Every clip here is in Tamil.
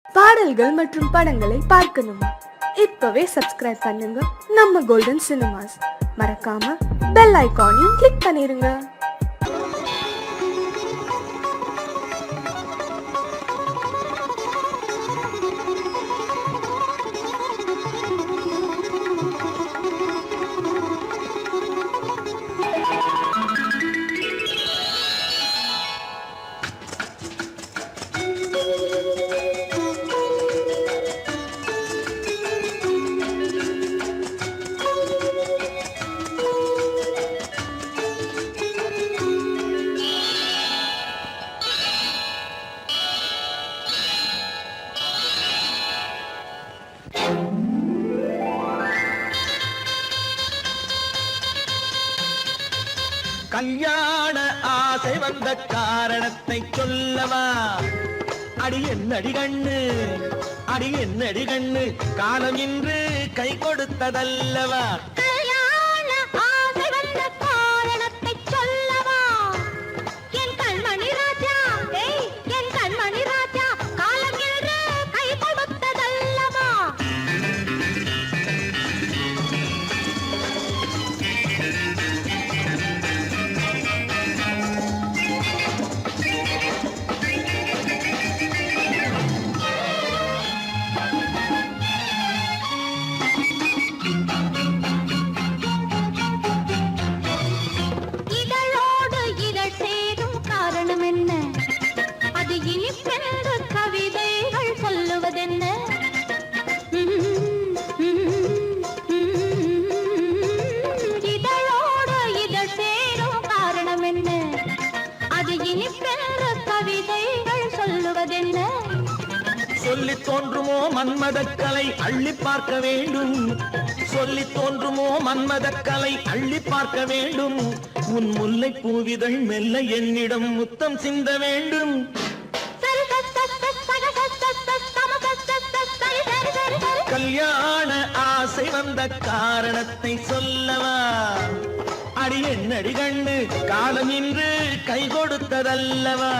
பாடல்கள் மற்றும் படங்களை பார்க்கணுமா? இப்பவே சப்ஸ்கிரைப் பண்ணுங்க நம்ம கோல்டன் சினிமாஸ். மறக்காம பெல் ஐகானையும் கிளிக் பண்ணிருங்க. கல்யாண ஆசை வந்த காரணத்தை சொல்லவா? அடி என்னடி கண்ணு, அடி என்னடி கண்ணு, காலம் இன்று கை கொடுத்ததல்லவா? கல்யாண ஆசை வந்த காரணத்தை சொல்லவா? என் கண்மணி ராஜா, என் கண்மணி ராஜா, காலம் இன்று கை கொடுத்ததல்லவா? இதழோடு இதழ் சேரும் காரணம் என்ன? அது இனிப்பென்று கவிதைகள் சொல்லுவதென்ன? இதழோடு இதழ் சேரும் காரணம் என்ன? அது இனிப்பென்று கவிதைகள் சொல்லுவதென்ன? சொல்லி தோன்றுமோ மன்மதக்கலை அள்ளி பார்க்க வேண்டும், சொல்லி தோன்றுமோ மன்மதக்கலை அள்ளி பார்க்க வேண்டும். உன் முல்லை பூவிதழ் மெல்ல என்னிடம் முத்தம் சிந்த வேண்டும். கல்யாண ஆசை வந்த காரணத்தை சொல்லவா? அடி என்னடி கண்ணு, காலம் இன்று கை கொடுத்ததல்லவா?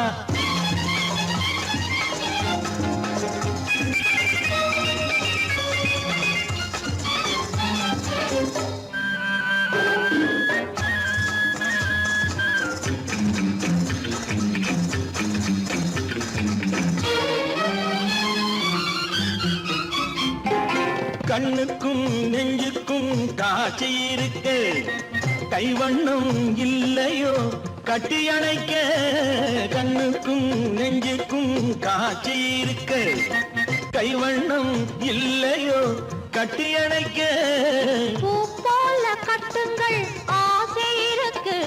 கண்ணுக்கும் நெஞ்சுக்கும் காட்சி இருக்கு, கைவண்ணம் இல்லையோ கட்டி அணைக்க? கண்ணுக்கும் நெஞ்சுக்கும் காட்சி இருக்கு, கைவண்ணம் இல்லையோ கட்டி அணைக்க? பூ போல கட்டுங்கள் ஆசை இருக்கு,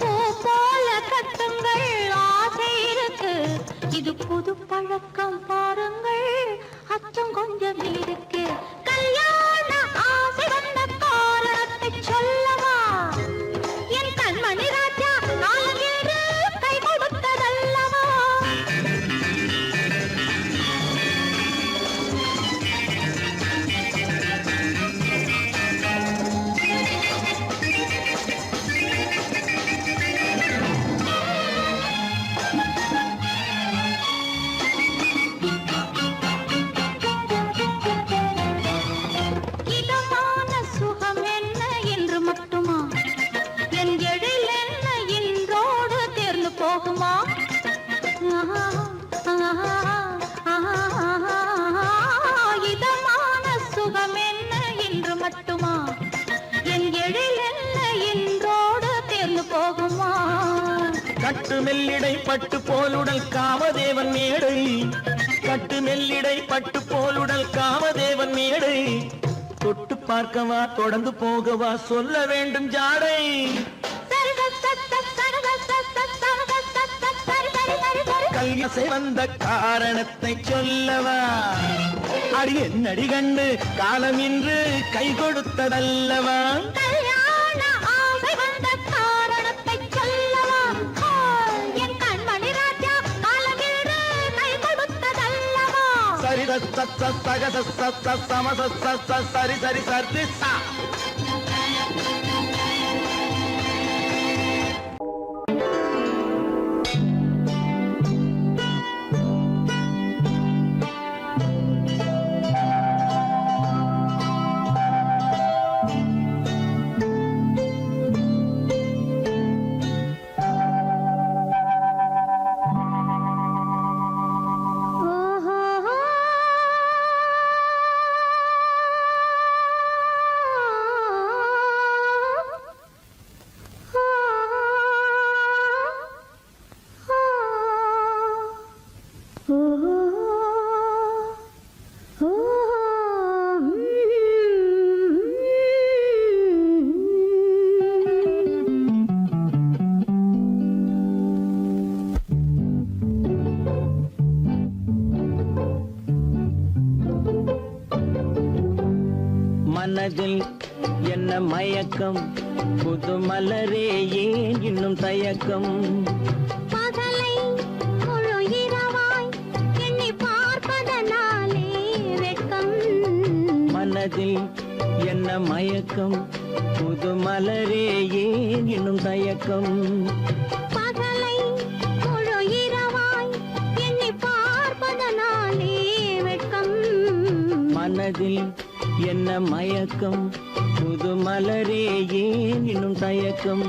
பூ போல கட்டுங்கள் ஆசை இருக்கு. இது புது பழக்கம் பாருங்கள், அச்சம் கொஞ்சம் இருக்கு. கல்யாண ஆசை வந்த காரணத்தை சொல்லவா? என் கண்மணி ராஜா, காலம் இன்று கை கொடுத்ததல்லவா? இதமான சுகம் என்ன என்று மட்டுமா? என் எழில் என்ன இன்றோடு தேர்ந்து போகுமா? இதமான சுகம் என்ன என்று மட்டுமா? என் எழில் என்ன இன்றோடு தேர்ந்து போகுமா? கட்டு மெல்லிடை பட்டு போலுடல் காமதேவன் மேடை, கட்டு மெல்லிடை பட்டு போலுடல் காமதேவன் மேடை. தொட்டு பார்க்கவா தொடர்ந்து போகவா சொல்ல வேண்டும் ஜாடை? கல்யாசை வந்த காரணத்தை சொல்லவா? அடி என்னடி கண்டு, காலம் இன்று கை கொடுத்ததல்லவா? கல்யாண ஆசை வந்த காரணத்தை சொல்லவா? என் கண்மணி ராஜா, காலம் இன்று கை கொடுத்ததல்லவா? சரி சக சம சரி சரி சரி சா. மனதில் என்ன மயக்கம் புது மலரே ஏன் இன்னும் தயக்கம் பகலை முழு இரவாய் எண்ணி பார்ப்பதனாலே வெட்கம் மனதில் என்ன மயக்கம் புது மலரே ஏன் இன்னும் தயக்கம் பகலை முழு இரவாய் எண்ணி பார்ப்பதனாலே வெட்கம் மனதில் என்ன மயக்கம் புது மலரே ஏன் இன்னும் தயக்கம்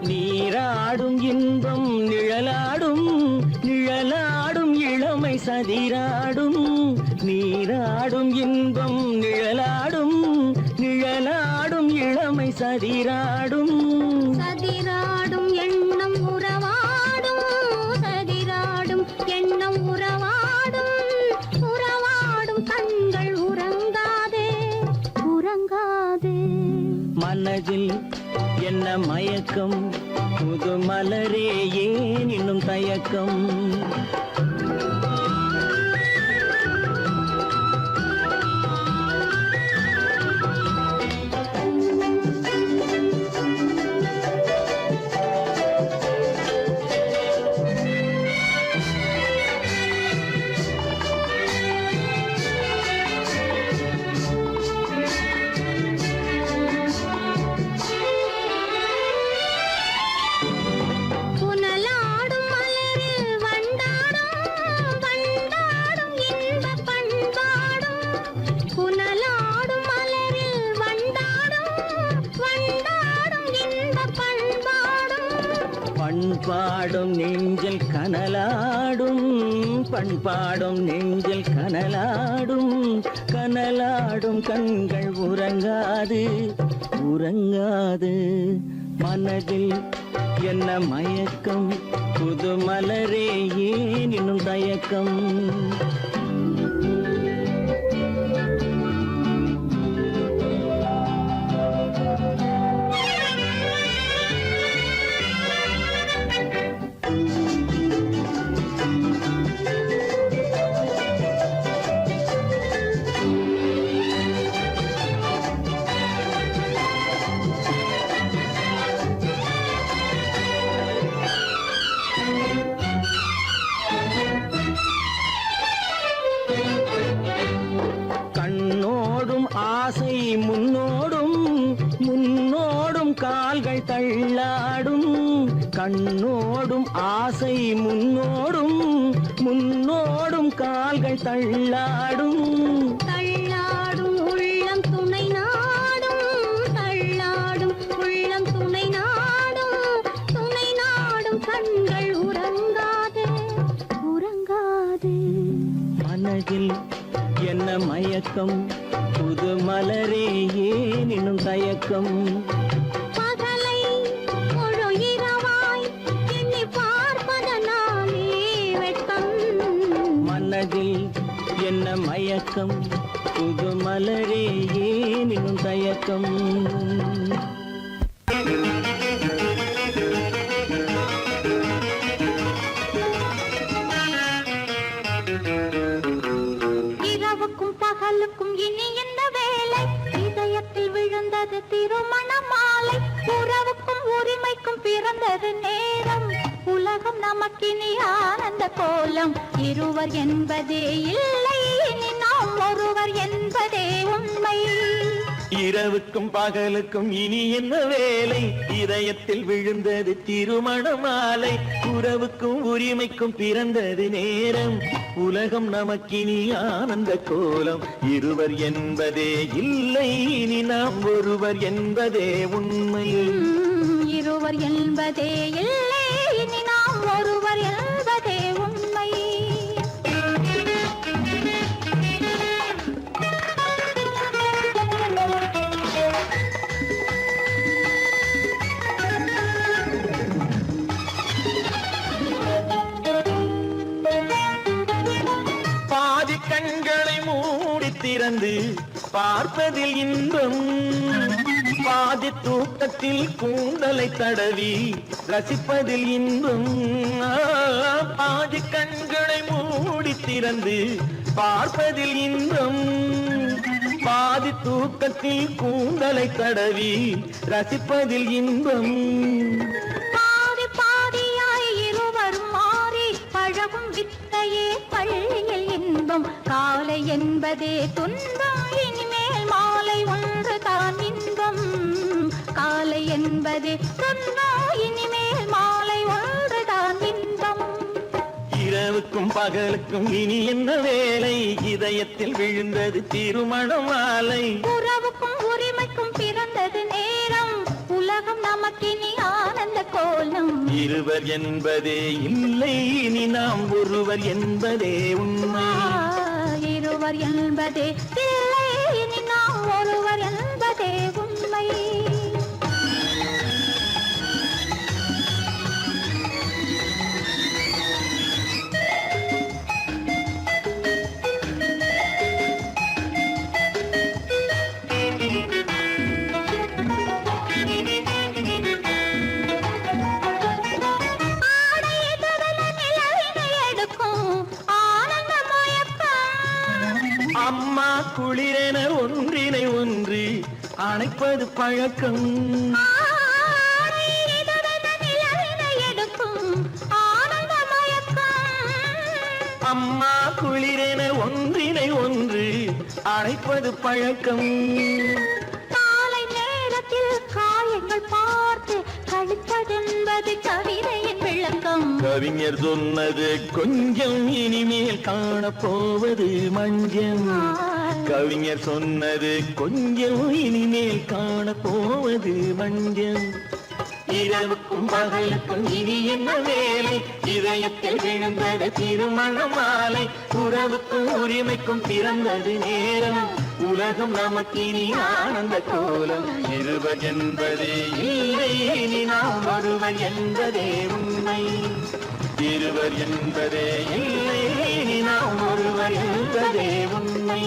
நீராடும் இன்பம் நிழலாடும் நிழலாடும் இளமை சதிராடும் நீராடும் இன்பம் நிழலாடும் நிழலாடும் இளமை சதிராடும் சதிராடும் எண்ணம் உறவாடும் சதிராடும் எண்ணம் உறவாடும் உறவாடும் கண்கள் உறங்காதே உறங்காதே மனதில் என்ன மயக்கம் புது மலரே ஏன் இன்னும் தயக்கம் புனலாடும் மலரில் வண்டாடும் வண்டாடும் இன்பப் பண்பாடும் புனலாடும் மலரில் வண்டாடும் வண்டாடும் இன்பப் பண்பாடும் பண்பாடும் நெஞ்சில் கனலாடும் பண்பாடும் நெஞ்சில் கனலாடும் கனலாடும் கண்கள் உறங்காது உறங்காது மனதில் என்ன மயக்கம் புது மலரே ஏன் இன்னும் தயக்கம் கண்ணோடும் ஆசை முன்னோடும் முன்னோடும் கால்கள் தள்ளாடும் கண்ணோடும் ஆசை முன்னோடும் முன்னோடும் கால்கள் தள்ளாடும் தள்ளாடும் உள்ளம் துணை நாடும் தள்ளாடும் உள்ளம் துணை நாடும் கண்கள் உறங்காதே உறங்காதே மனதில் என்ன மயக்கம் புது மலரே ஏன் இன்னும் தயக்கம் பகலை முழு இரவாய் எண்ணி பார்ப்பதனாலே வெட்கம் மனதில் என்ன மயக்கம் புது மலரே ஏன் இன்னும் தயக்கம் இரவுக்கும் பகலுக்கும் இனி என்ன வேலை இதயத்தில் விழுந்தது திருமண மாலை உறவுக்கும் உரிமைக்கும் பிறந்தது நேரம் உலகம் நமக்கினி ஆனந்த கோலம் இருவர் என்பதே இல்லை இனி நாம் ஒருவர் என்பதே உண்மை இரவுக்கும் பகலுக்கும் இனி என்ன வேலை இதயத்தில் விழுந்தது திருமண மாலை உறவுக்கும் உரிமைக்கும் பிறந்தது நேரம் உலகம் நமக்கினி ஆனந்த கோலம் இருவர் என்பதே இல்லை இனி நாம் ஒருவர் என்பதே உண்மை இருவர் என்பதே இல்லை இனி நாம் ஒருவர் என்பதே உண்மை கண்களை மூடி திறந்து பார்ப்பதில் இன்பம், பாதி தூக்கத்தில் கூந்தலை தடவி ரசிப்பதில் இன்பம். பாதி கண்களை மூடி திறந்து பார்ப்பதில் இன்பம், பாதி தூக்கத்தில் கூந்தலை தடவி ரசிப்பதில் இன்பம். பாதி பாதியாய் இருவரும் மாறி பழகும் வித்தையே பள்ளியில் இன்பம். காலை என்பதே துன்பம், இனிமேல் மாலை ஒன்று தான் இன்பம். காலை என்பதே துன்பம், இனிமேல் மாலை ஒன்று தான் இன்பம். இரவுக்கும் பகலுக்கும் இனி என்ன வேலை, இதயத்தில் விழுந்தது திருமண மாலை. உறவுக்கும் உரிமைக்கும் பிறந்தது நேரம், உலகம் நமக்கினி ஆனந்த கோலம். இருவர் என்பதே இல்லை, இனி நாம் ஒருவர் என்பதே உண்மை. இருவர் என்பதே இல்லை, இனி நாம் ஒருவர் என்பதே உண்மை. அம்மா குளிரென ஒன்றினை ஒன்று அணைப்பது பழக்கம். அம்மா குளிரென ஒன்றினை ஒன்று அணைப்பது பழக்கம். காலை நேரத்தில் காயங்கள் பார்த்து கழிப்பதென்பது கவிதையின் விளக்கம். கவிஞர் சொன்னது கொஞ்சம், இனிமேல் காணப்போவது மஞ்சம். கவிஞர் சொன்னது கொஞ்சம், இனிமேல் காணப்போவது மஞ்சம். இரவுக்கும் பகலுக்கும் இனி என்ன வேலை, இதயத்தில் விழுந்தது திருமண மாலை. உறவுக்கும் உரிமைக்கும் பிறந்தது நேரம், உலகம் நமக்கினி ஆனந்த கோலம். இருவர் என்பதே இல்லை, இனி நாம் ஒருவர் என்பதே உண்மை. இருவர் என்பதே இல்லை, இனி நாம் ஒருவர் என்பதே உண்மை.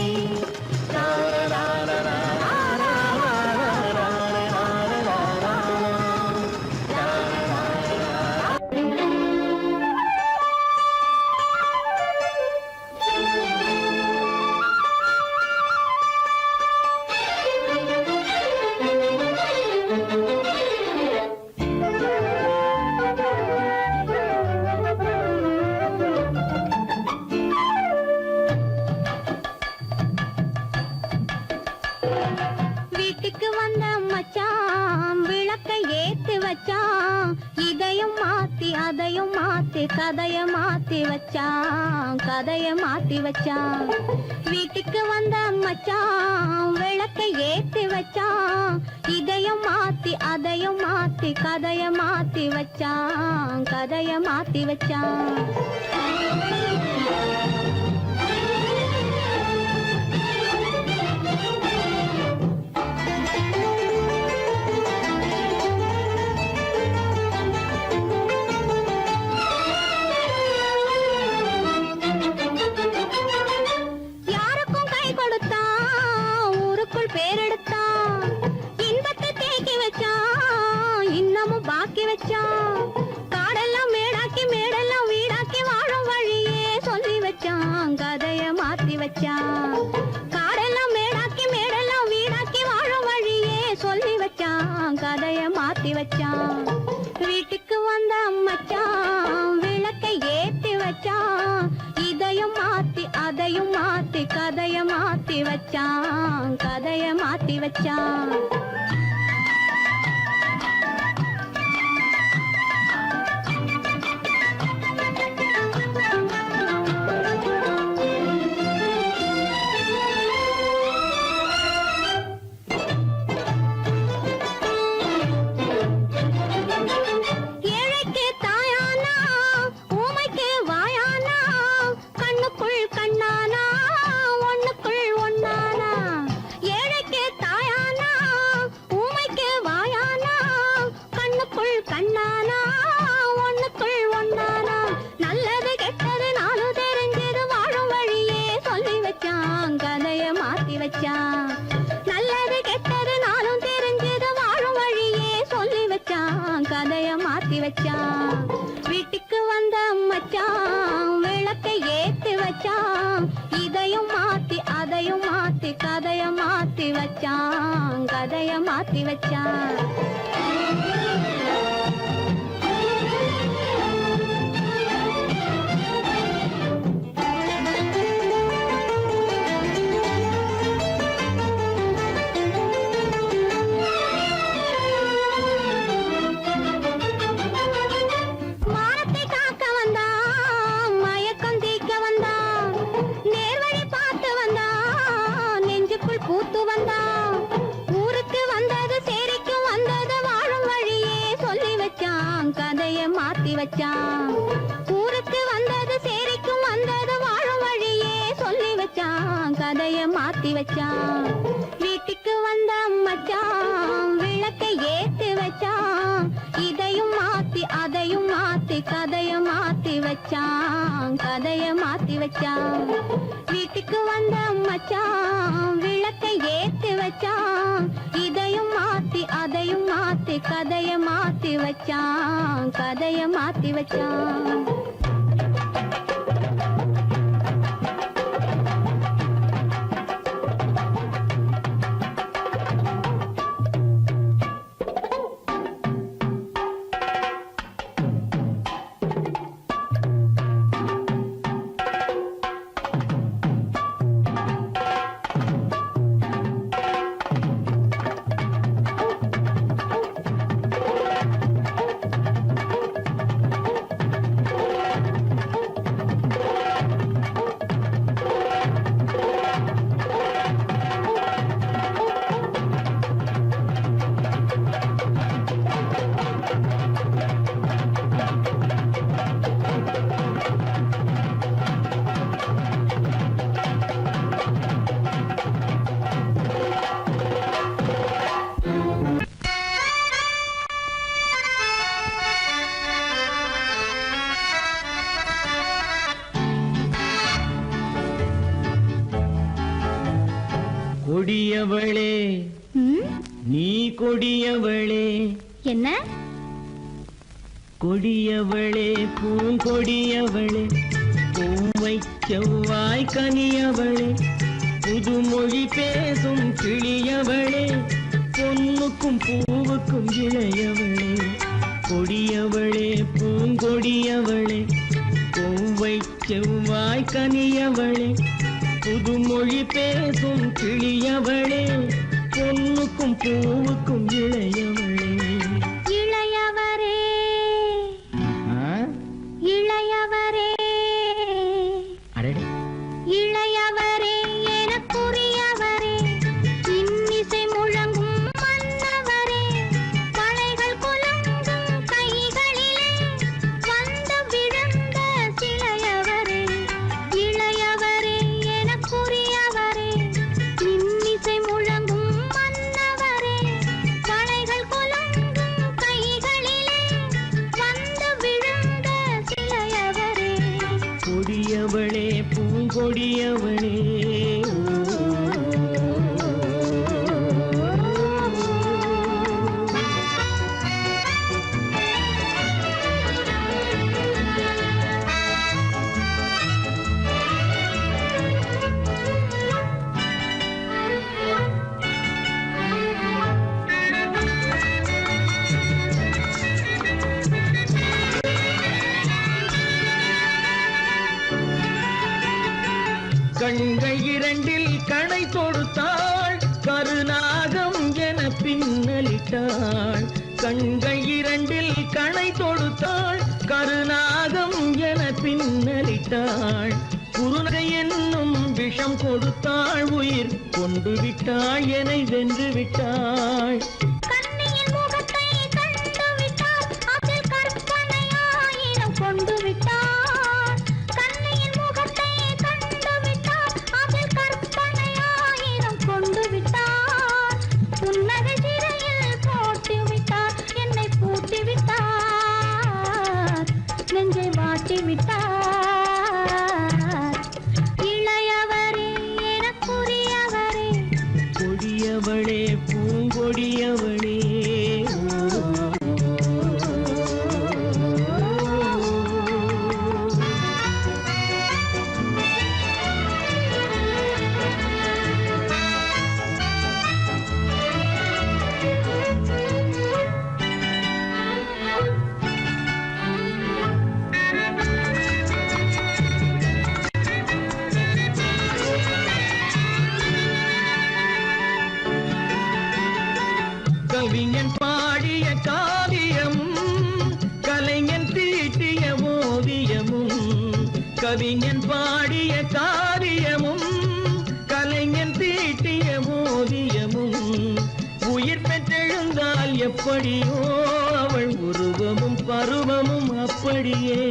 வீட்டுக்கு வந்த மச்சான் விளக்கை ஏத்தி வச்சான், இதையும் மாத்தி அதையும் மாத்தி கதைய மாத்தி வச்சான், கதைய மாத்தி வச்சான். வீட்டுக்கு வந்த மச்சான் விளக்கை ஏத்தி வச்சான், இதையும் மாத்தி அதையும் மாத்தி கதைய மாத்தி வச்சான், கதைய மாத்தி வச்சான். யாருக்கும் கை கொடுத்தான், ஊருக்குள் பேரெடுத்தான், இன்பத்தை தேக்கி வச்சான், இன்னமும் பாக்கி வச்சான். காடெல்லாம் மேடாக்கி மேடெல்லாம் வீடாக்கி வாழும் வழியே சொல்லி வச்சான், கதைய மாத்தி வச்சான். காடெல்லாம் மேடாக்கி மேடெல்லாம் வீடாக்கி வாழும் வழியே சொல்லி வச்சான், கதைய மாத்தி வச்சான். வீட்டுக்கு வந்த மச்சான் விளக்கை ஏத்தி வச்சான், இதையும் மாத்தி அதையும் மாத்தி கதைய மாத்தி வச்சான், கதைய மாத்தி வச்சான். ஏழைக்கு தாயானா, ஊமைக்கு வாயானா, கண்ணுக்குள் கண்ணானா, ஒண்ணுக்குள் ஒண்ணானா. ஏழைக்கு தாயானா, கதைய மாத்தி வச்சான். மானத்தை காக்க வந்தான், மயக்கம் தீக்க வந்தான், நேர்வழி பார்த்து வந்தான், நெஞ்சுக்குள் பூத்து வந்தான். ஊருக்கு வந்தது சேரிக்கு வந்தது வாழும் வழியே சொல்லி வச்சான், கதைய மாத்தி வச்சான். ஊருக்கு வந்தது சேரிக்கும் வந்தது வாழும் வழியே சொல்லி வச்சான், கதைய மாத்தி வச்சான். வீட்டுக்கு வந்த மச்சான் விளக்கை ஏத்தி வச்சான், இதையும் மாத்தி அதையும் மாத்தி கதைய மாத்தி வச்சான், கதைய மாத்தி வச்சான். வீட்டுக்கு வந்த மச்சான் விளக்கை ஏத்தி வச்சான், இதையும் மாத்தி அதையும் மாத்தி கதைய மாத்தி வச்சான், கதைய மாத்தி வச்சான். கொடியவளே நீ கொடியவளே, என்ன கொடியவளே பூங்கொடியவளே, பூவை செவ்வாய் கனியவளே, புதுமொழி பேசும் கிளியவளே, பொன்னுக்கும் பூவுக்கும் இளையவளே. கொடியவளே பூங்கொடியவளே, பூவை செவ்வாய் கனியவளே, புதுமொழி பேசும் கிளியவளே, பொன்னுக்கும் பூவுக்கும் இளையவளே. இளையவரே இளையவரே அடடே, இளையவரே எனக்குரியவரே, இன்னிசை முழங்கும் மன்னவரே, கலைகள் குலுங்கும் கைகளிலே வந்து விழுந்த சிலையவரே. இளையவரே எனக்குரியவரே, இன்னிசை முழங்கும் மன்னவரே, கலைகள் குலுங்கும் கைகளிலே வந்து விழுந்த சிலையவரே. கொடியவளே பூங்கொடியவளே, கண்கள் இரண்டில் கணை தொடுத்தாள், கருநாகம் என பின்னலிட்டாள். கண்கள் இரண்டில் கணை தொடுத்தாள், கருநாகம் என பின்னலிட்டாள். குறுநகை என்னும் விஷம் கொடுத்தாள், உயிர் கொண்டு விட்டாள், என்னை வென்று விட்டாள். கண்ணியின் முகத்தை கண்டு விட்டார், அதில் கற்பனை ஆயிரம் கொண்டு விட்டார். கண்ணியின் முகத்தை கண்டு விட்டார், அதில் கற்பனை ஆயிரம் கொண்டு விட்டார். புன்னகை சிறையில் போட்டு விட்டார், என்னை பூட்டி விட்டார், நெஞ்சை வாட்டி விட்டார். இளையவரே எனக்குரியவரே, கொடியவளே பூங்கொடியவளே, கவிஞன் பாடிய காவியமும் கலைஞன் தீட்டிய ஓவியமும் கவிஞன் பாடிய காவியமும் கலைஞன் தீட்டிய ஓவியமும் உயிர் பெற்றெழுந்தால் எப்படியோ அவள் உருவமும் பருவமும் அப்படியே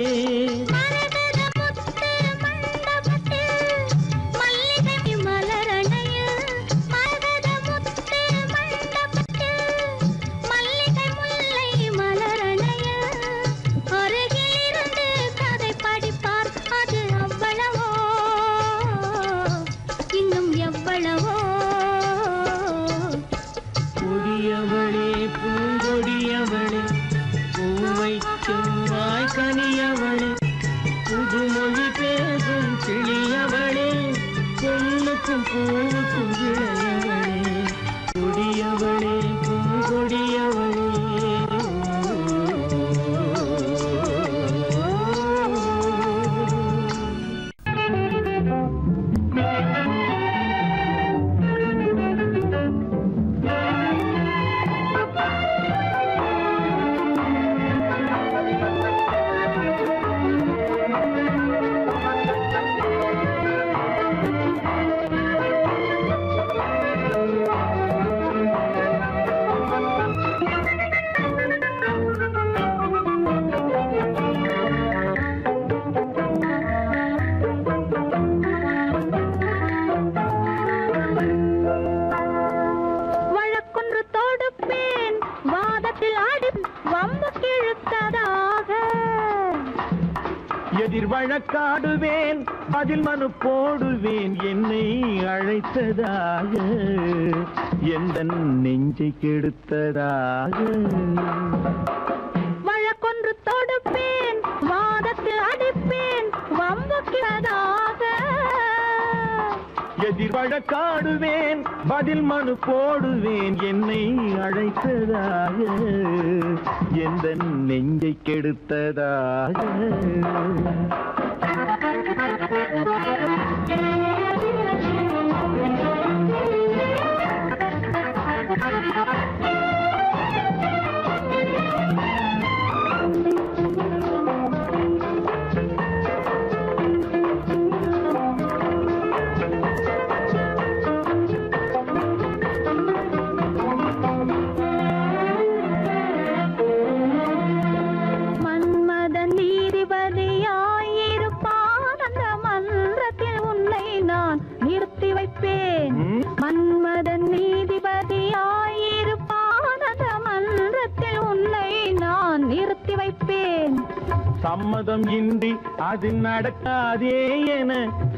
கொடியவளே பூங்கொடியவளே பூவை செவ்வாய் கனியவளே புதுமொழி பேசும் கிளியவளே பொண்ணுக்கும் பூவுக்கும் விளையவளே கொடியவளே பூங்கொடியவளே எதிர் வழக்காடுவேன் அதில் மனு போடுவேன் என்னை அழைத்ததாக எந்த நெஞ்சை கெடுத்ததாக வழக்கொன்று தொடுப்பேன் வாதத்தில் அடிப்பேன் வம்புக்கிறதாக எதிர் வழக்காடுவேன் பதில் மனு போடுவேன் என்னை அழைத்ததாக எந்த நெஞ்சை கெடுத்ததாக மன்மதன் நீதிபதியாயிருப்பான் அந்த மன்றத்தில் உன்னை நான் நிறுத்தி வைப்பேன். சம்மதம் இன்றி அது நடக்காதே என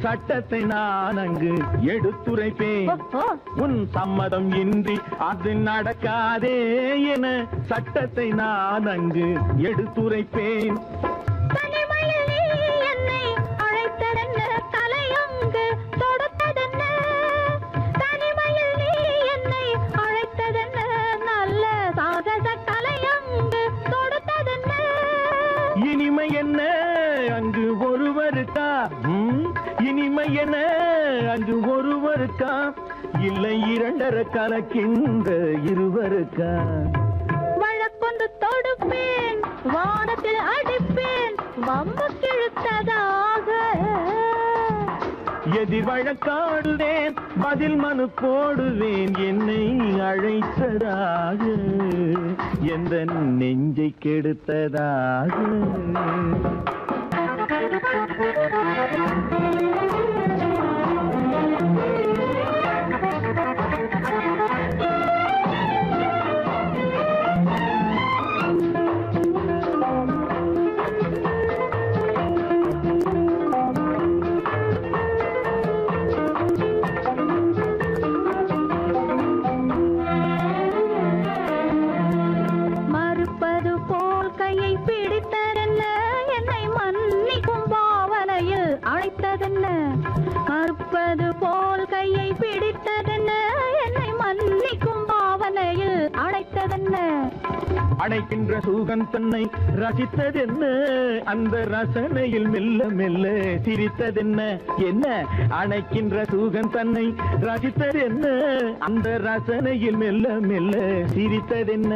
சட்டத்தை நான் அங்கு எடுத்துரைப்பேன். உன் சம்மதம் இன்றி அது நடக்காதே என சட்டத்தை நான் அங்கு எடுத்துரைப்பேன். இனிமை என்ன அங்கு ஒருவருக்கா? இனிமை என்ன அங்கு ஒருவருக்கா? இல்லை இரண்டரை கலக்கின்ற இருவருக்கா? வழக்கொன்று தொடுப்பேன், வானத்தில் அடிப்பேன், வம்பு கிழுத்ததாக. எதிர் வழக்காடுவேன், பதில் மனு போடுவேன், என்னை அழைத்ததாக எந்த நெஞ்சை கெடுத்ததாக. மறுப்பது போல் கையை பிடித்ததென்ன, என்னை மன்னிக்கும் பாவனையில் அழைத்ததென்ன. மறுப்பது போல் கையை பிடித்ததென்ன, என்னை மன்னிக்கும் பாவனையில் அழைத்ததென்ன. அணைக்கின்ற சுகம் தன்னை ரசித்ததென்ன அந்த ரசனையில் மெல்ல மெல்ல சிரித்ததென்ன என்ன அணைக்கின்ற சுகம் தன்னை ரசித்ததென்ன அந்த ரசனையில் மெல்ல மெல்ல சிரித்ததென்ன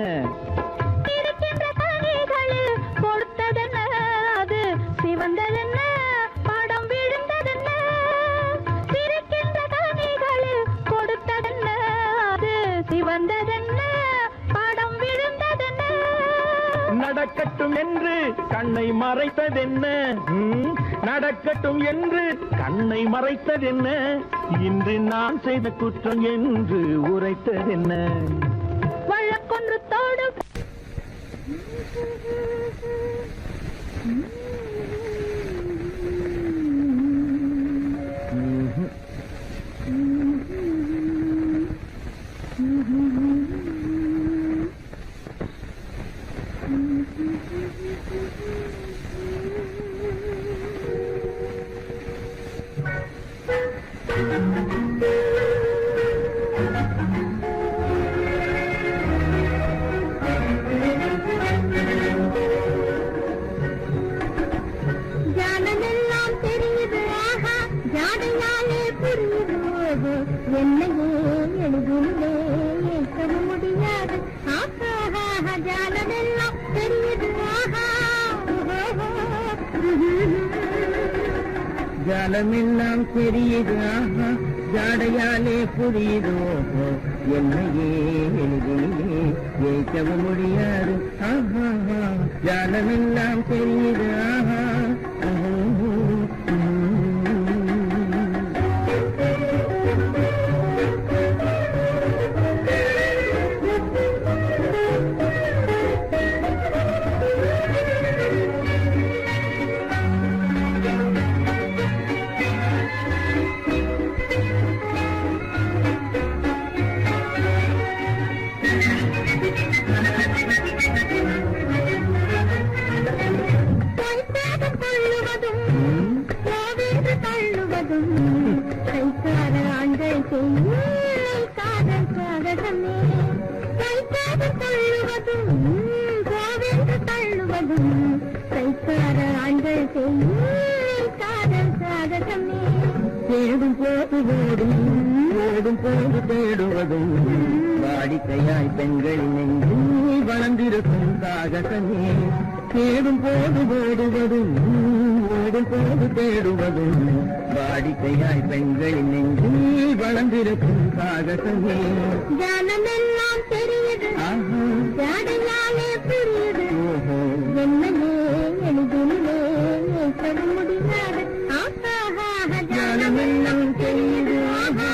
இருக்கின்ற கனிகளில் கொடுத்ததென்ன அது சிவந்ததென்ன படம் விழுந்ததென்ன இருக்கின்ற கனிகளில் கொடுத்ததென்ன அது சிவந்ததென்ன படம் விழுந்ததென்ன நடக்கட்டும் என்று கண்ணை மறைத்ததென்ன நடக்கட்டும் என்று கண்ணை மறைத்ததென்ன இன்று நான் செய்த குற்றம் என்று உரைத்ததென்ன வழக்கொன்று தோடு ஜானமெல்லாம் தெரியுது ஆஹா ஜாடையாலே புரியுது என்னையே எழுதிலே ஏற்கவும் முடியாது ஆஹா ஜானமெல்லாம் தெரியுது ஆஹா ஜாலமெல்லாம் தெரியுது ஆஹா ஜாடையாலே புரியுதோ என்னையே எளிதிலே ஜெயிக்கவும் முடியாது ஆஹா ஜாலமெல்லாம் தெரியுது ஆஹா கைக்கார ஆண்கள் செய்யும் காதல் சாகசமே கைக்காக தள்ளுவதும் கோவென்று தள்ளுவதும் கைக்கார ஆண்கள் செய்யும் காதல் சாகசமே தேடும் போது ஓடும் ஓடும் போது தேடுவதும் வாடிக்கையாய் பெண்கள் நெஞ்சு வளர்ந்திருக்கும் சாகசமே தேடும் போது ஓடுவதும் ஓடும் போது தேடுவதும் வாடிக்கையாய் பெண்கள் நெஞ்சு வளர்ந்திருக்கும் சாகசமே ஜானமெல்லாம் தெரியுது ஜாடையாலே புரியுது என்னையே எளிதிலே ஏற்கவும் முடியாது ஆஹா ஜானமெல்லாம் தெரியுது ஆஹா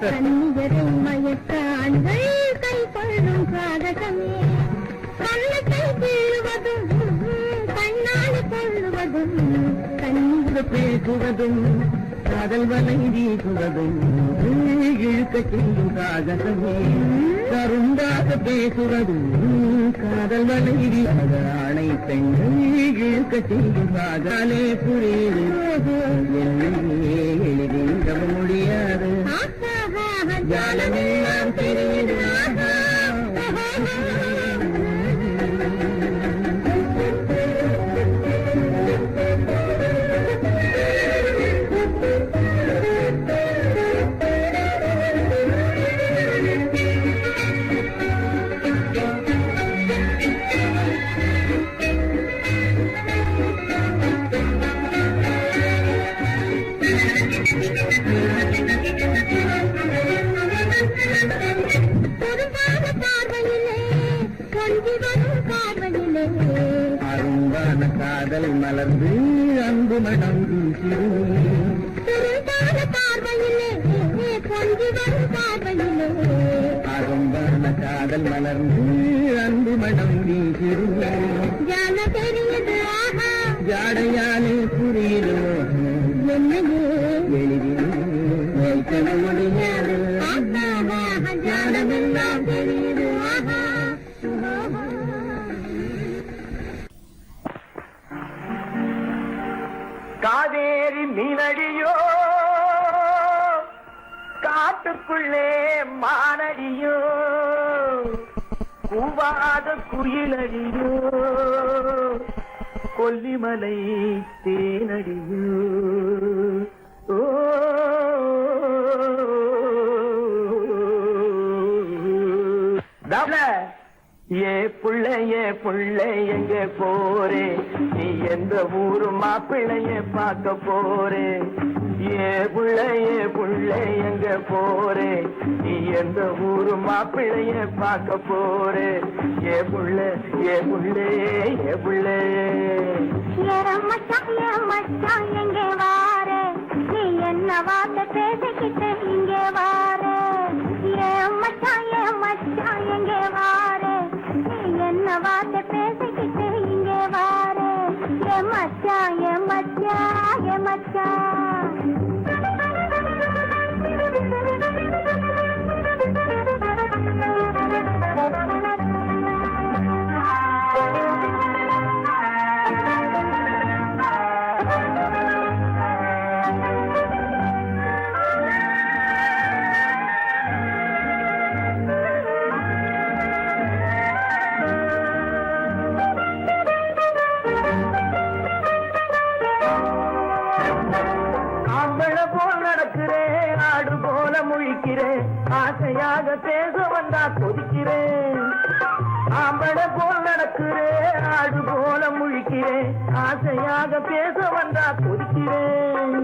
கண்ணியரை மயக்க ஆண்கள் கை கொள்ளும் சாதகமே கண்ணத்தை வீழுவதும் கண்ணால் கொள்ளுவதும் கண்ணீர் பேசுவதும் காதல் வலை வீசுவதும் இழுக்க செய்யும் சாகசமே கருந்தாக பேசுவதும் காதல் வலை ஆணை பெண்கள் இழுக்க செய்யும் சாகாலே புரியுது என்னையே எழுதிட முடியாது ஜாலமெல்லாம் தெரியுது அரும்பான காதல் மலர்ந்து அன்பு மனம் அரும்பான காதல் மலர்ந்து அன்பு மனம் வீசிடுமே ஜான தெரியுது ஆஹா ஜாடையாலே புரியுதோ என்னவோ எளிதில் வைக்க முடியாது ஜாடமெல்லாம் தெரியுது ஆஹா காவேரி மீனடியோ காட்டுக்குள்ளே மானடியோ கூவாத குயிலடியோ கொல்லிமலை தேனடியோ ஓ ஏ புள்ள எங்க போறே நீ எந்த ஊரு மாப்பிள்ளைய பார்க்க போறே ஏ புள்ள எங்க போறே நீ எந்த ஊரு மாப்பிள்ளைய பார்க்க போறே ஏ புள்ள மச்சான் எங்கே வாரே நீ என்ன வார்த்தை பேசிக்கிட்டு இங்கே வாரே மச்சான் எங்கே வாரே நீ என்ன வார்த்தை பேசிக்கிட்டு இங்கே வாரே மச்சான் ஆசையாக பேச வந்தா கொதிக்கிறேன் ஆம்பள போல் நடக்கிறேன் ஆடு போல முழிக்கிறேன் ஆசையாக பேச வந்தா கொதிக்கிறேன்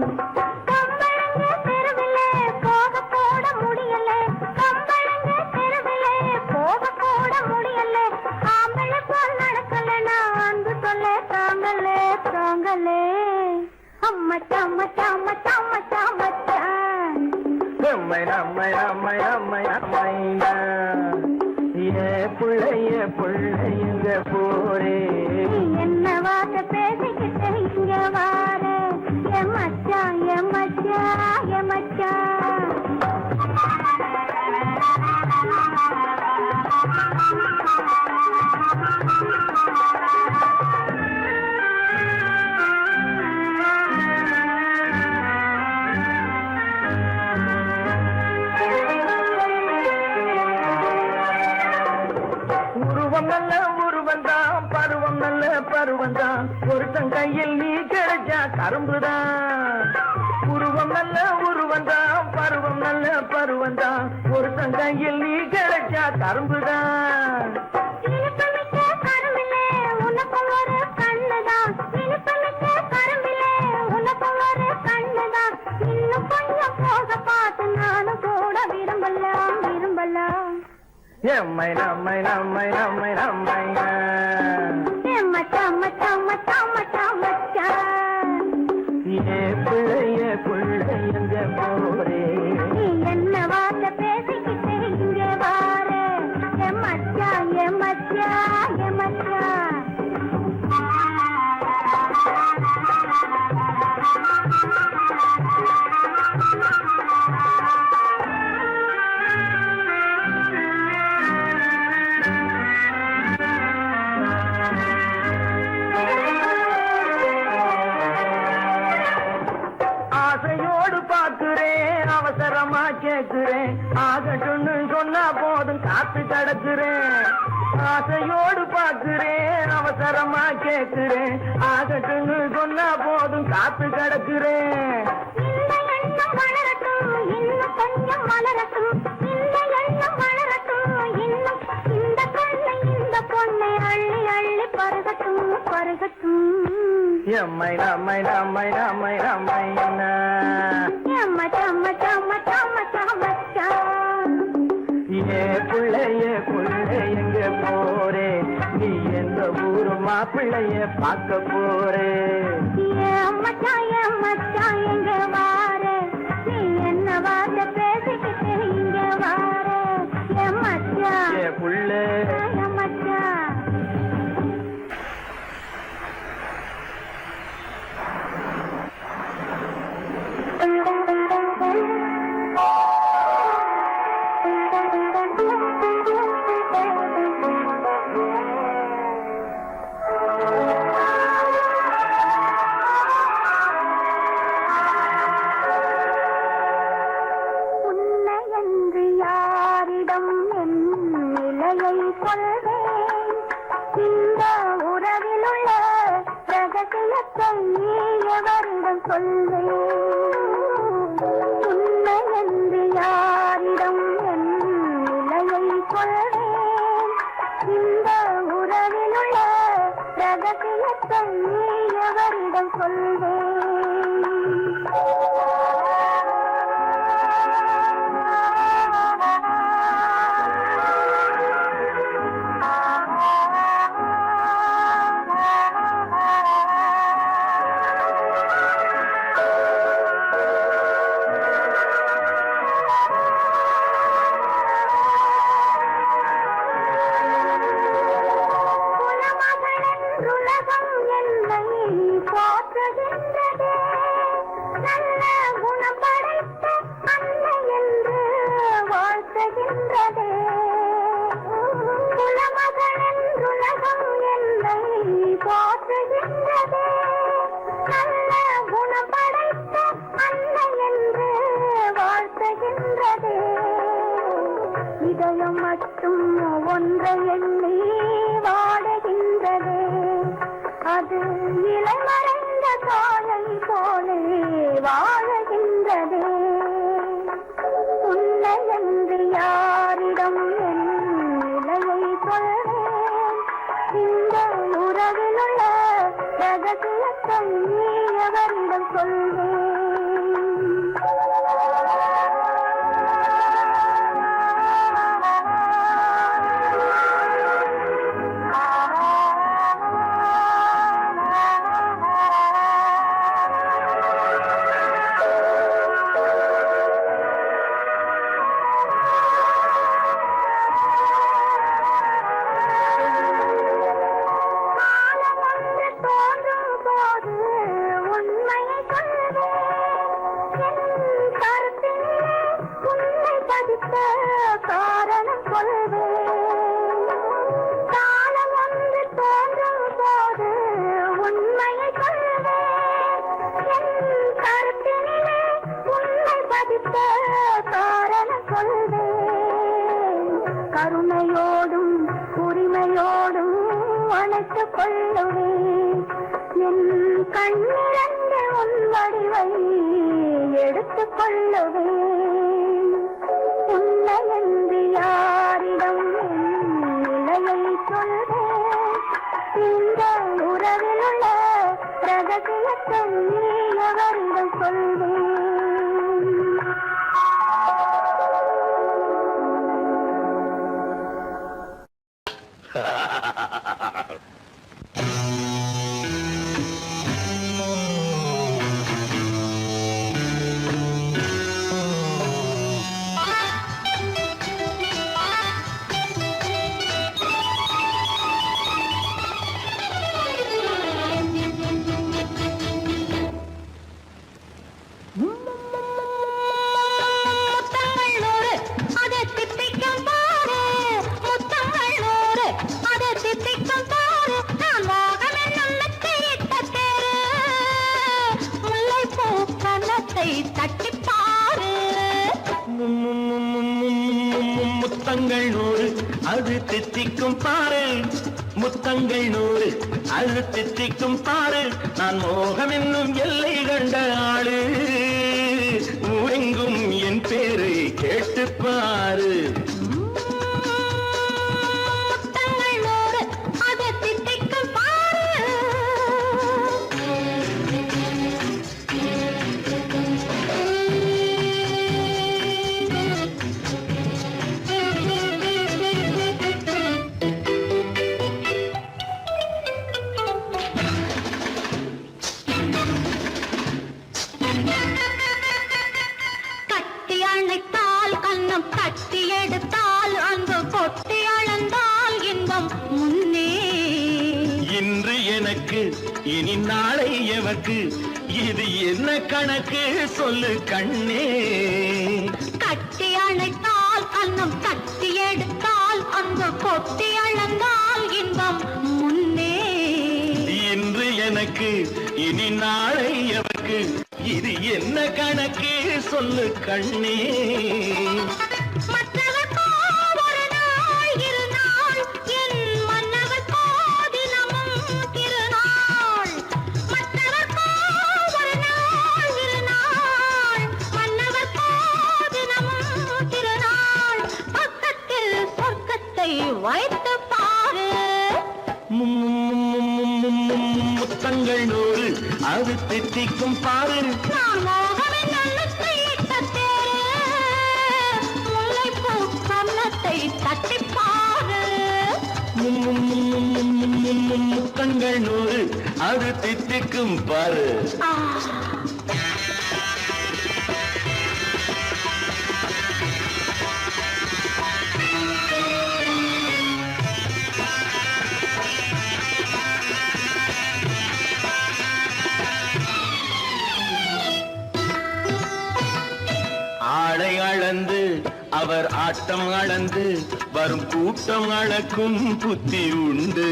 புள்ளைங்க போரே என்ன வார்த்தை பேசிக்கிட்டு இங்க வாரே மச்சான் பருவந்தான் ஒருத்தன் கையில் நீ கிடைச்சா கரும்புதான் உருவம் நல்ல உருவந்தான் பருவம் நல்ல பருவந்தான் ஒருத்தன் கையில் நீ கிடைச்சா கரும்புதான் நம்மை புள்ளைங்க போரே என்ன வார்த்தை பேசிக்கிட்டு இங்கே வாரே மச்சான் அவசரமா கேட்கிறேன் ஆகட்டும்னு சொன்னா போதும் காத்து கிடக்குறேன் ஆசையோடு பார்க்கிறேன் அவசரமா கேட்கிறேன் ஆகட்டும்னு சொன்னா போதும் காத்து கிடக்குறேன் எம்மை நம்மை என்ன ஏ புள்ளைய போரே நீ எந்த ஊரு மாப்பிள்ளைய பார்க்க போறே மச்சான் எங்க வாரே நீ என்ன வார்த்தை பேசிக்கிட்டு இங்க வாரே எவரிடம் சொல்வேன் உண்மை என்று யாரிடம் என் நிலையை சொல்வேன் இந்த உறவில் உள்ள ரகசியத்தை எவரிடம் சொல்வேன் இதயம் மட்டும் ஒன்றை எண்ணி வாடுகின்றது அது இளமறைந்த காலை போலே வாழுகின்றது உன்னை என்று யாரிடம் என் நிலையை சொல்வேன் இந்த உறவில் உள்ள ரகசியத்தை எவரிடம் சொல்வேன் காரணம் சொல்வேன் காலம் ஒன்று தோன்றும் போது உண்மையை சொல்வேன் என் கருத்தினிலே உண்மை பதித்த காரணம் சொல்வேன் கருணையோடும் உரிமையோடும் அணைத்துக் கொள்ளுவேன் என் கண்ணிரண்டு உன் வடிவை எடுத்துக் கொள்ளுவேன் உன்னை என்று யாரிடம் நிலையை சொல்வேன் இந்த உறவில் உள்ள ரகசியத்தை எவரிடம் சொல்வேன் முத்தங்கள் 100 அது தித்திக்கும் பாரு முத்தங்கள் 100 அது தித்திக்கும் பாரு நான் மோகம் என்னும் எல்லை கண்ட ஆளு ஊரெங்கும் என் பேரை கேட்டு பாரு கட்டி எடுத்தால் அன்பு கொட்டி அளந்தால் இன்பம் முன்னே இன்று எனக்கு இனி நாளை எவர்க்கு இது என்ன கணக்கு சொல்லு கண்ணே கட்டி அணைத்தால் கண்ணம் கட்டி எடுத்தால் அன்பு கொட்டி அளந்தால் இன்பம் முன்னே இன்று எனக்கு இனி நாளை எவர்க்கு இது என்ன கணக்கு சொல்லு கண்ணே மற்றவர்க்கோ ஒரு நாள் இரு நாள் என் மன்னவர்க்கோ தினமும் திருநாள் மற்றவர்க்கோ ஒரு நாள் அது தித்திக்கும் பாரு. நான் மோகமின் எண்ணத்தை இட்ட தேரு, முல்லைப்பூ கன்னத்தை தட்டிப்பாரு. முத்தங்கள் 100 அது தித்திக்கும் பாரு. ஆடை அளந்து அவர் ஆட்டம் அளந்து வரும் கூட்டம் அளக்கும் புத்தி உண்டு.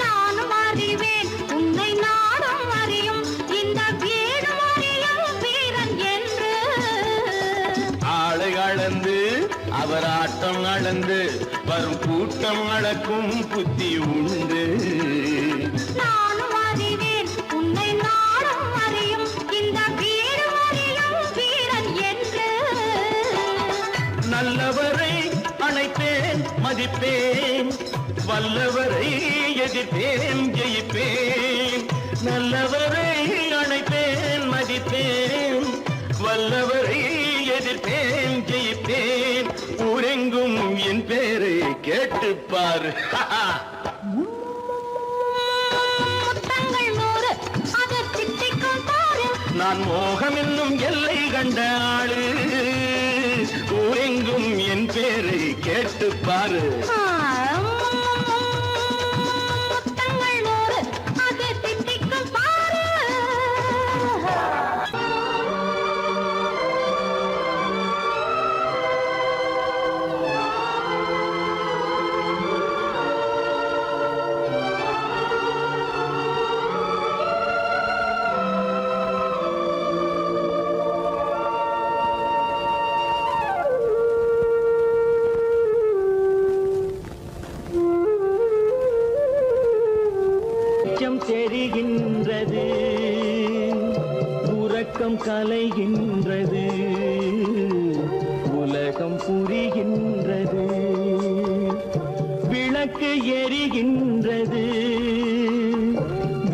நானும் அறிவேன் உன்னை நாடும் அறியும் இந்த வீடும் அறியும் வீரன் என்று. ஆடை அளந்து அவர் ஆட்டம் அளந்து வரும் கூட்டம் அளக்கும் புத்தி உண்டு. நானும் அறிவேன் உன்னை நாடும் அறியும் இந்த வீடும் அறியும் வீரன் என்று. நல்லவரை அணைப்பேன் மதிப்பேன், வல்லவரை எதிர்ப்பேன் ஜெயிப்பேன். நல்லவரை அணைப்பேன் மதிப்பேன், வல்லவரை எதிர்ப்பேன் ஜெயிப்பேன். ஊரெங்கும் என் பேரை கேட்டுப்பார். முத்தங்கள் 100 அது தித்திக்கும் பாரு. நான் மோகம் என்னும் எல்லை கண்ட ஆளு, ஊரெங்கும் என் பேரை கேட்டுப்பாரு. முத்தங்கள் 100 அது தித்திக்கும் பாரு. தெரிகின்றது, உறக்கம் கலைகின்றது, உலகம் புரிகின்றது. விளக்கு எரிகின்றது,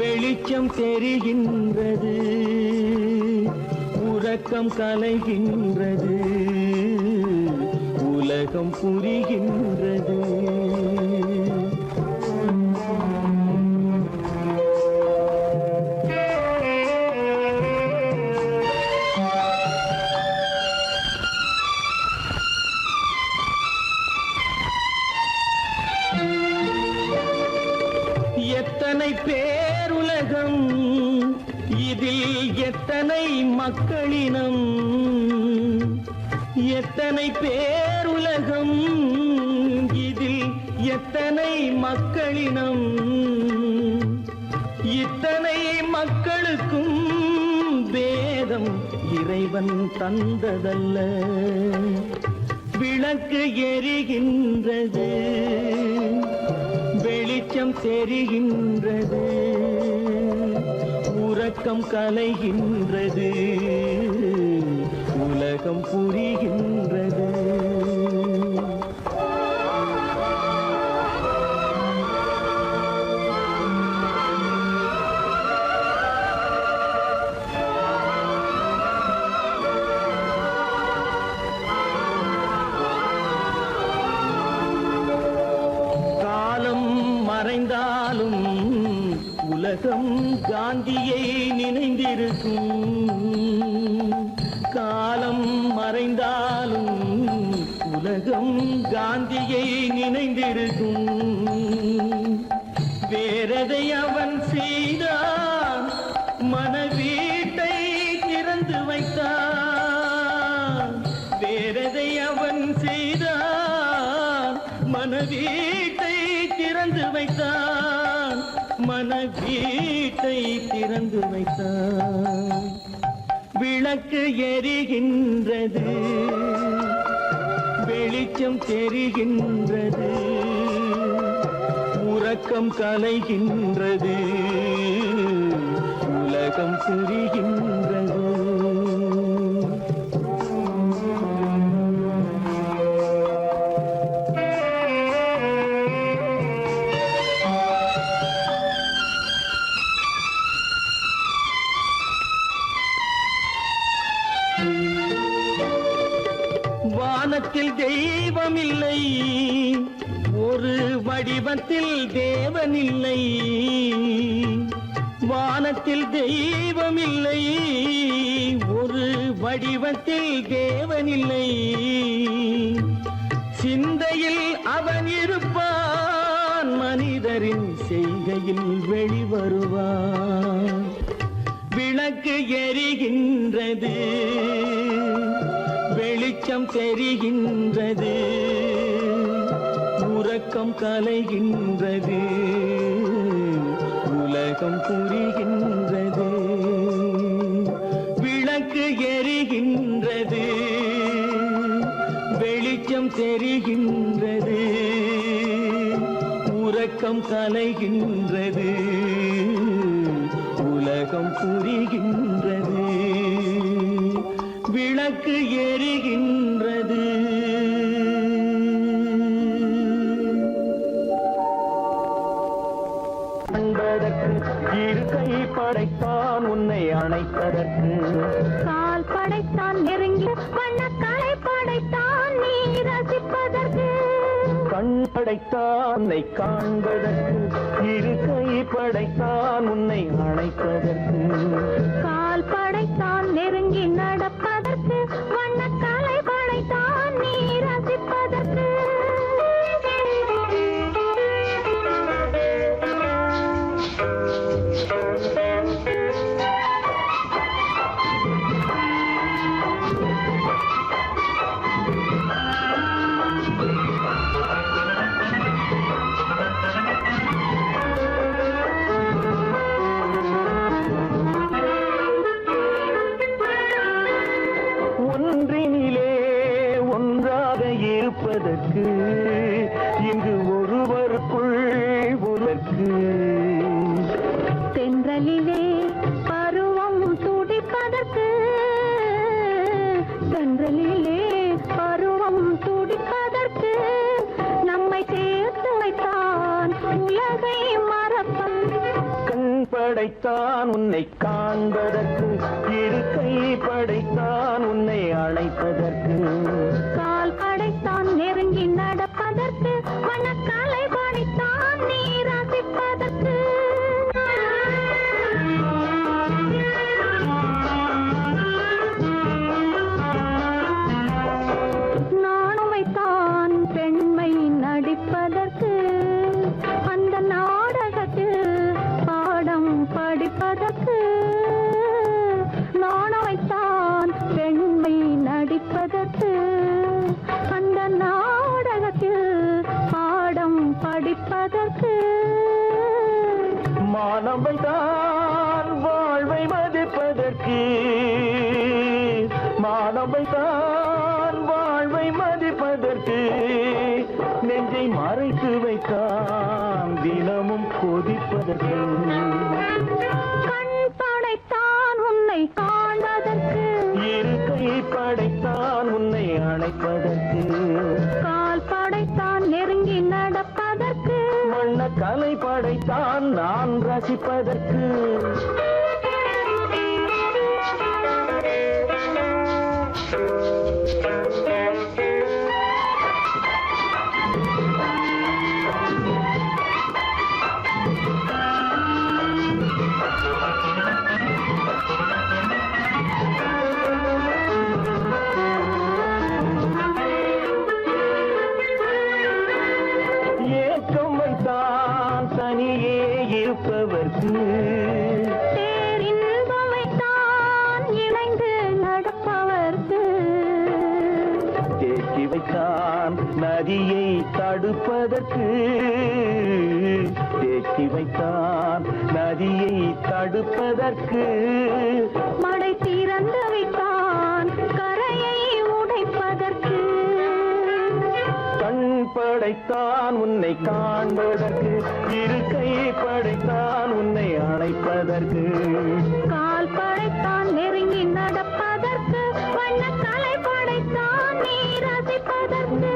வெளிச்சம் தெரிகின்றது, உறக்கம் கலைகின்றது, உலகம் புரிகின்றது. எத்தனை பேருலகம், இதில் எத்தனை மக்களினம். எத்தனை பேருலகம், இதில் எத்தனை மக்களினம். இத்தனை மக்களுக்கும் வேதம் இறைவன் தந்ததல்ல. விளக்கு எரிகின்றது, வெளிச்சம் தெரிகின்றது, உறக்கம் கலைகின்றது, உலகம் புரிகின்றது. மறைந்தாலும் உலகம் காந்தியை நினைந்திருக்கும். காலம் மறைந்தாலும் உலகம் காந்தியை நினைந்திருக்கும். வேறதை அவன் செய்தான், மனவீட்டை திறந்து வைத்தான். வேறதை அவன் செய்தான், மனவீட்டை திறந்து வைத்தான். மனவீட்டை திறந்து வைத்தான். விளக்கு எரிகின்றது, வெளிச்சம் தெரிகின்றது, உறக்கம் கலைகின்றது, உலகம் புரிகின்றது. வானத்தில் தெய்வம் இல்லை, ஒரு வடிவத்தில் தேவன் இல்லை. வானத்தில் தெய்வம் இல்லை, ஒரு வடிவத்தில் தேவன் இல்லை. சிந்தையில் அவன் இருப்பான், மனிதரின் செய்கையில் வெளிவருவான். விளக்கு எரிகின்றது, வெளிச்சம் தெரிகின்றது, உறக்கம் கலைகின்றது, உலகம் புரிகின்றது. விளக்கு எரிகின்றது, வெளிச்சம் தெரிகின்றது, உறக்கம் கலைகின்றது, உலகம் புரிகின்றது. விளக்கு எரிகின்றது. அன்பதற்கு இரு கை படைத்தான் உன்னை அணைப்பதற்கு. கால் படைத்தான் நெருங்கி வண்ணக்காலை படைத்தான் நீ ரசிப்பதற்கு. கண் படைத்தான் உன்னை காண்பதற்கு, இரு கை படைத்தான் உன்னை அணைப்பதற்கு. கால் படைத்தான் நெருங்கி நடப்பதற்கு, வண்ணக்காலை படைத்தான் நீ ரசிப்பதற்கு. ஒன்றினிலே ஒன்றாக இருப்பதற்கு, இங்கு ஒருவருக்குள் ஒருவருக்கு. தென்றலிலே பருவம் துடிப்பதற்கு, தென்றலிலே பருவம் துடிப்பதற்கு, நம்மை சேர்த்து வைத்தான் உலகை மறப்பன். கண் படைத்தான் உன்னை காண்பதற்கு, இரு கை படைத்தான் உன்னை அழைப்பதற்கு. கால் படைத்தான் நெருங்கி நடப்பதற்கு, வண்ணக்காலை படைத்தான் நீ ரசிப்பதற்கு. நானும் வைத்தான் பெண்மை நடிப்பதற்கு, அந்த நாடகத்தில் பாடம் படிப்பதற்கு. நானும் வைத்தான் பெண்மை நடிப்பதற்கு, அந்த நாடகத்தில் பாடம் படிப்பதற்கு. மானவைதான் வாழ்வை மதிப்பதற்கு, மானவைதான் வாழ்வை மதிப்பதற்கு. நெஞ்சை மறைத்து வைத்தான் தினமும் கொதிப்பதற்கு. கண் படைத்தான் உன்னை காண்பதற்கு, இரு கை படைத்தான் உன்னை அணைப்பதற்கு. கால் படைத்தான் நெருங்கி நடப்பதற்கு, வண்ண கலை படைத்தான் நான் ரசிப்பதற்கு. ஏக்கம் வைத்தான் தனியே இருப்பவர்க்கு, பேரின்பம் வைத்தான் இணைந்து நடப்பவர்க்கு. தேக்கி வைத்தான் நதியை தடுப்பதற்கு, தேக்கி வைத்தான் நதியை தடுப்பதற்கு. மடை திறந்து வைத்தான் கரையை உடைப்பதற்கு. கண் படைத்தான் உன்னை காண்பதற்கு, இரு கை படைத்தான் உன்னை அணைப்பதற்கு. கால் படைத்தான் நெருங்கி நடப்பதற்கு, வண்ணக்கலை படைத்தான் நீ ரசிப்பதற்கு.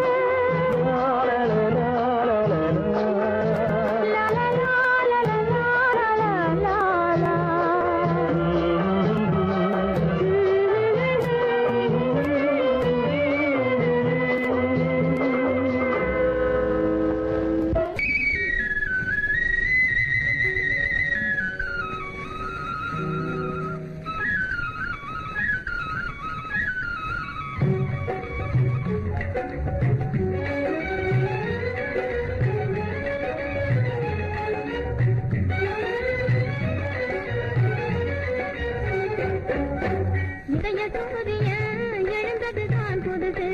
சூரியன் எழுந்ததுதான் புதுசு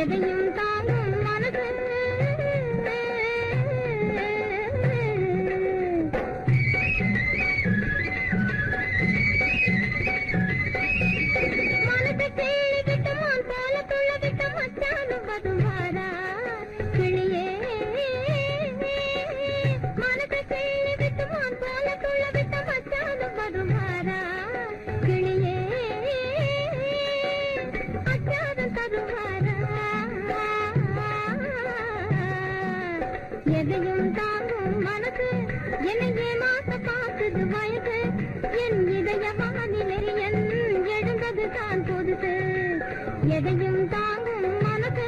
எதையும் தாங்கும் மனசு மனசை கிள்ளி விட்டு மான் போல துள்ள விட்டு மச்சானும் பதுமாரா கிளியே மனசை கிள்ளி விட்டு மான் போல துள்ள விட்டு மச்சானும் பதுமாரா கிளியே அச்சாதம் தருவாரா எதையும் தாங்கும் மனசு என்னையே மாச பார்க்குது வயசு என் இதய வானிலை என் எழுந்தது தான் புதுசு எதையும் தாங்கும் மனசு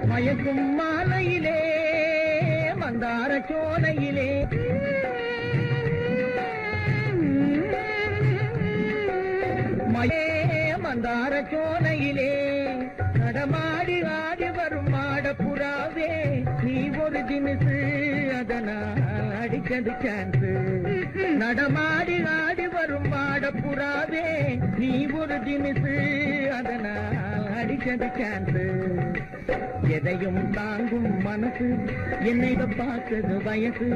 மயக்கும் மாலையிலே மந்தார சோலையிலே மந்தார சோலையிலே நடமாடி ஆடி வரும் மாடப்புறாவே நீ ஒரு தினசு அதனால் அடிச்சது சான்ஸ் நடமாடி ஆடி வரும் மாடப்புறாவே நீ ஒரு தினசு அதனால் அடிச்சது சான்ஸ் எதையும் தாங்கும் மனசு என்னை பார்த்தது வயசு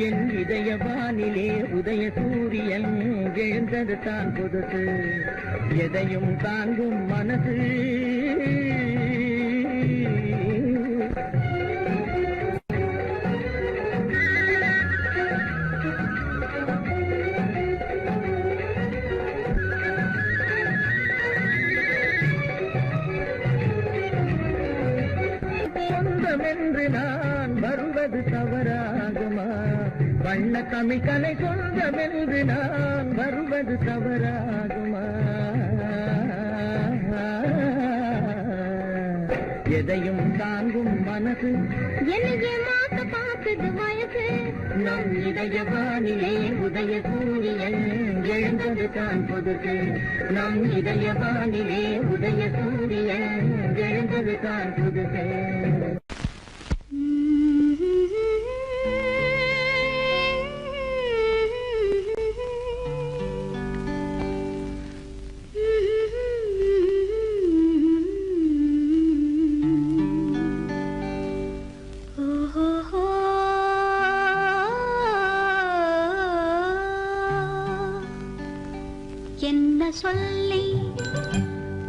என் இதய வானிலே உதய சூரியன் எழுந்தது தான் புதுசு எதையும் தாங்கும் மனசு சொந்தமென்று நான் வருவது தவறாகுமா வண்ண தமிழ்கலை சொந்தமென்று நான் வருவது தவறாகுமா எதையும் தாங்கும் மனசு என்னையே மாச பார்க்குது வயசு நம் இதய வானிலே உதய சூரியன் எழுந்தது தான் புதுசு நம் இதய வானிலே உதய சூரியன் எழுந்தது தான் புதுசு என்ன சொல்லி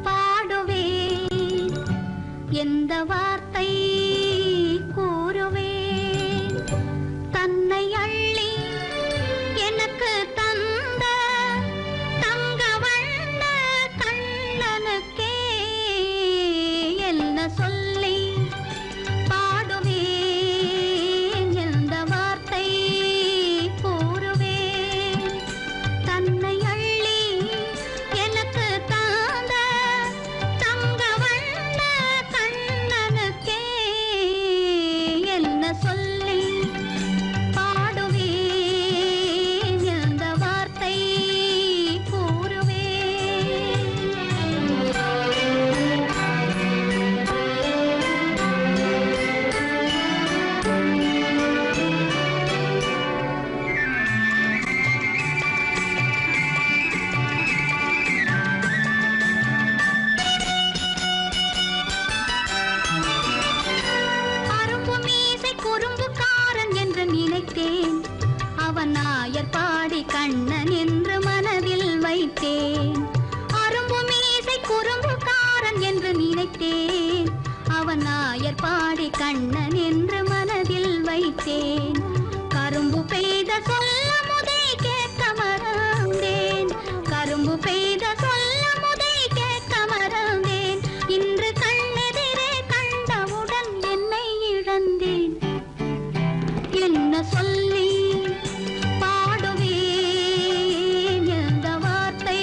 பாடுவேன் எந்த வார்த்தை கூறுவேன் தன்னை அள்ளி எனக்கு தந்த தங்க வண்ண கண்ணனுக்கே என்ன சொல்லி பாடுவேன் எந்த வார்த்தை கூறுவேன் தன்னை அள்ளி எனக்கு தாந்த தங்க வண்ண கண்ணனுக்கே என்ன சொல்லி பாடுவேன் எந்த வார்த்தை அரும்பு மீசை குறும்புக்காரன் என்று நினைத்தேன் அவன் நாயர் பாடி கண்ணன் என்று மனதில் வைத்தேன் அரும்பு மீசை குறும்புக்காரன் என்று நினைத்தேன் அவன் நாயர் பாடி கண்ணன் என்று மனதில் வைத்தேன் கரும்பு பெய்த சொல்ல முதை கேட்க மறந்தேன் கரும்பு பெய்த சொல்ல முதை கேட்க மறந்தேன் இன்று கண்ணெதிரே கண்டவுடன் என்னை இழந்தேன் என்ன சொல்லி பாடுவேன் எந்த வார்த்தை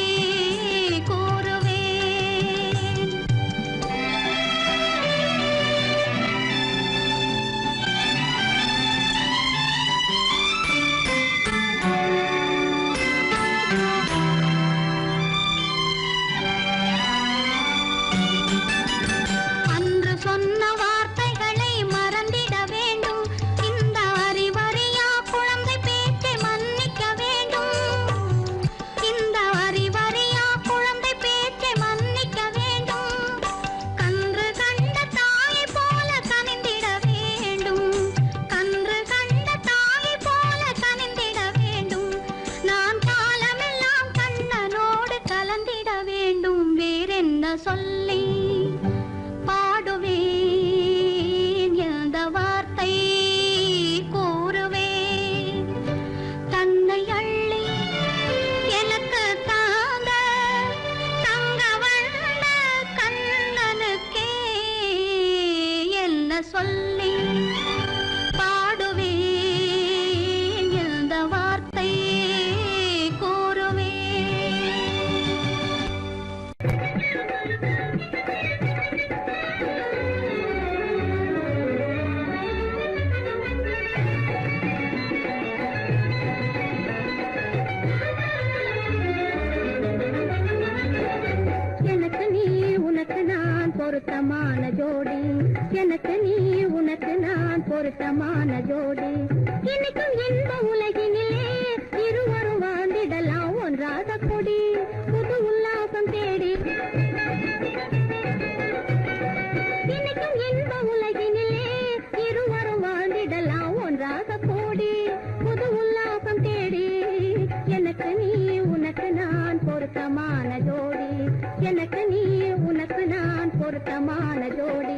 பொருத்தமான ஜோடி எனக்கு நீ உனக்கு நான் பொருத்தமான ஜோடி இன்னைக்கும் இந்த உலகினிலே இருவரும் வாழ்ந்திடலாம் ஒன்றாக கொடி புது உல்லாசம் தேடி இன்னைக்கும் இந்த உலகினிலே இருவரும் வாழ்ந்திடலாம் ஒன்றாக கூடி புது உல்லாசம் தேடி எனக்கு நீ உனக்கு நான் பொருத்தமான ஜோடி எனக்கு நீ உனக்கு நான் பொருத்தமான ஜோடி